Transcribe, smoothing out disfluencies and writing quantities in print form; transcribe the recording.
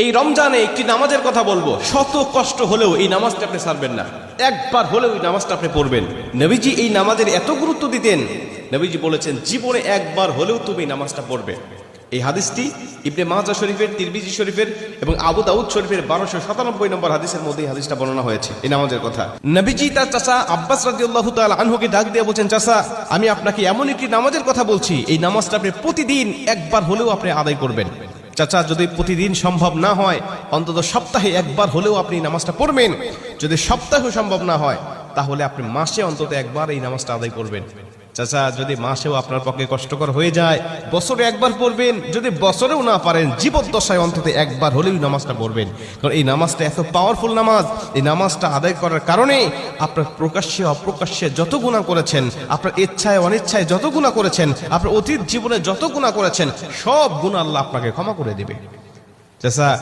এই রমজানে একটি নামাজের কথা বলবো, শত কষ্ট হলেও এই নামাজটা আপনি ছাড়বেন না, একবার হলেও এই নামাজটা আপনি পড়বেন। নবীজি এই নামাজের এত গুরুত্ব দিতেন, নবীজি বলেছেন জীবনে একবার হলেও তুমি এই নামাজটা পড়বে। এই হাদিসটি ইবনে মাজাহ শরীফের, তিরমিজি শরীফের এবং আবু দাউদ শরীফের 1297 নম্বর হাদিসের মধ্যে এই হাদিসটা বর্ণনা হয়েছে এই নামাজের কথা। নবীজি তার চাচা আব্বাস রাদিয়াল্লাহু তাআলা আনহুকে ডাক দিয়ে বলছেন, চাচা আমি আপনাকে এমন একটি নামাজের কথা বলছি, এই নামাজটা আপনি প্রতিদিন একবার হলেও আপনি আদায় করবেন। চাচা যদি প্রতিদিন সম্ভব না হয়, অন্তত সপ্তাহে একবার হলেও আপনি নামাজটা পড়বেন। যদি সপ্তাহে সম্ভব না হয়, তাহলে আপনি মাসে অন্তত একবার এই নামাজটা আদায় করবেন। চাচা যদি মাসেও আপনার পক্ষে কষ্টকর হয়ে যায়, বছরে একবার পড়বেন। যদি বছরেও না পারেন, জীবদ্দশায় অন্তত একবার হলেও নামাজটা পড়বেন। কারণ এই নামাজটা এত পাওয়ারফুল নামাজ। এই নামাজটা আদায় করার কারণে আপনার প্রকাশ্যে অপ্রকাশ্যে যত গুনাহ করেছেন, আপনার ইচ্ছায় অনিচ্ছায় যত গুনাহ করেছেন, আপনার অতীত জীবনে যত গুনাহ করেছেন, সব গুনাহ আল্লাহ আপনাকে ক্ষমা করে দেবে। চাচা